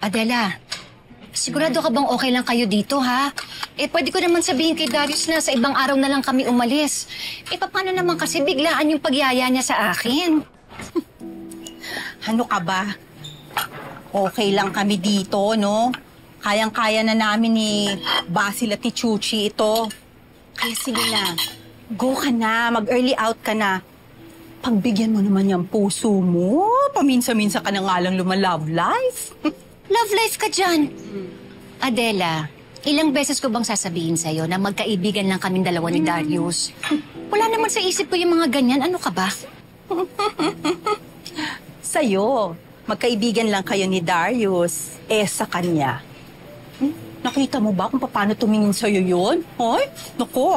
Adela, sigurado ka bang okay lang kayo dito, ha? Pwede ko naman sabihin kay Darius na sa ibang araw na lang kami umalis. Paano naman kasi biglaan yung pagyaya niya sa akin? Ano ka ba? Okay lang kami dito, no? Kayang-kaya na namin ni Basil at ni Chuchi ito. Kaya sige na, go ka na, mag-early out ka na. Pagbigyan mo naman yung puso mo. Paminsa-minsa ka na nga lang love life. Love life ka dyan. Adela, ilang beses ko bang sasabihin sa'yo na magkaibigan lang kaming dalawa ni Darius? Wala naman sa isip ko yung mga ganyan. Ano ka ba? Sa'yo, magkaibigan lang kayo ni Darius. Sa kanya. Nakita mo ba kung paano tumingin sa'yo yun? Hoy, naku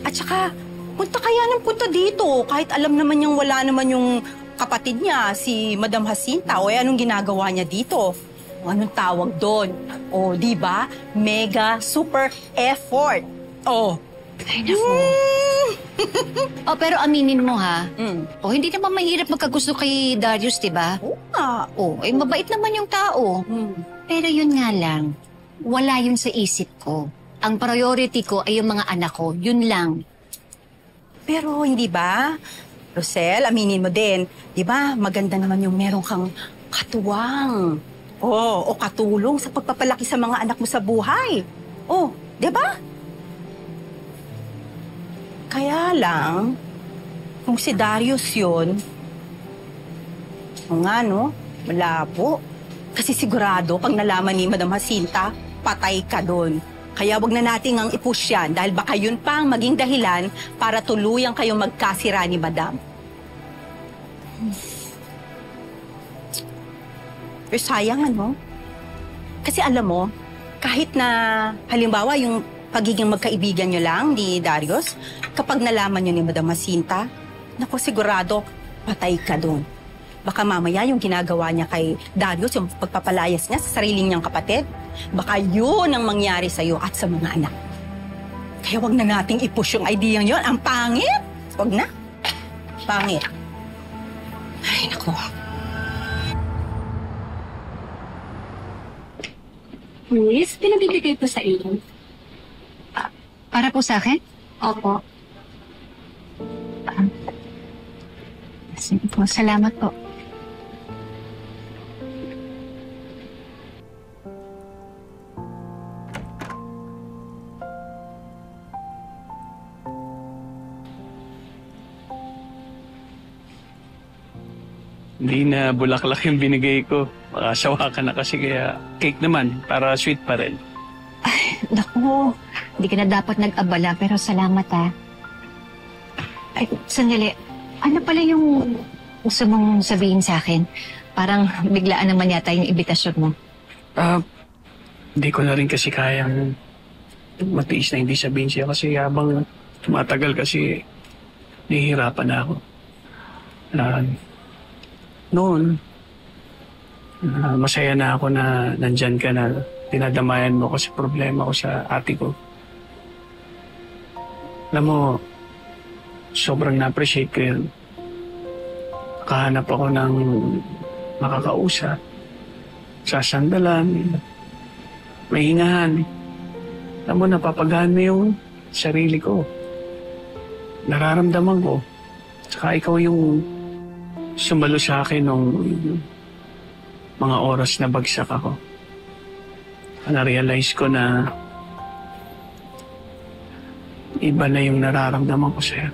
At saka, punta kaya ng punta dito. Kahit alam naman niyang wala naman yung kapatid niya, si Madam Jacinta. Anong ginagawa niya dito? Anong tawag doon? Di ba? Mega super effort. Ay, naku. Pero aminin mo, ha? Hindi naman mahirap magkagusto kay Darius, diba? Mabait naman yung tao. Pero yun nga lang, wala yun sa isip ko. Ang priority ko ay yung mga anak ko. Yun lang. Pero hindi ba, Rosel, aminin mo din, di ba, maganda naman yung meron kang katuwang. O katulong sa pagpapalaki sa mga anak mo sa buhay. Di ba? Kaya lang, kung si Darius yun, malabo. Kasi sigurado, pag nalaman ni Madam Jacinta, patay ka doon. Kaya wag na nating ang i-push yan dahil baka yun pa ang maging dahilan para tuluyang kayong magkasira ni Madam. Pero sayang, Kasi alam mo, kahit na halimbawa yung pagiging magkaibigan nyo lang ni Darius, kapag nalaman nyo ni Madam Jacinta, naku, sigurado, patay ka doon. Baka mamaya yung ginagawa niya kay Darius, yung pagpapalayas niya sa sarili niyang kapatid, baka yun ang mangyari sa'yo at sa mga anak. Kaya wag na nating i-push yung idea yun. Ang pangit! Wag na. Pangit. Ay, naku. Miss, pinabibigay ko sa iyo. Para po sa akin? Opo. Sige po, salamat po. Hindi na bulaklak yung binigay ko. Baka sawa ka na kasi kaya cake naman para sweet pa rin. Ay, naku. Hindi ka na dapat nag-abala pero salamat, ha. Ay, sandali. Ano pala yung gusto mong sabihin sa akin? Parang biglaan naman yata yung imbitasyon mo. Hindi ko na rin kasi kayang matiis na hindi sabihin siya kasi habang tumatagal kasi nahihirapan na ako. Noon, masaya na ako na nandyan ka na dinadamayan mo kasi problema ko sa ate ko. Alam mo, sobrang na-appreciate ko yun. Nakahanap ako ng makakausap, sasandalan, mahingahan. Alam mo, napapagaan mo yung sarili ko. Nararamdaman ko. Saka ikaw yung sumalo sa akin nung mga oras na bagsak ako. Na-realize ko na iba na yung nararamdaman ko sa'yo.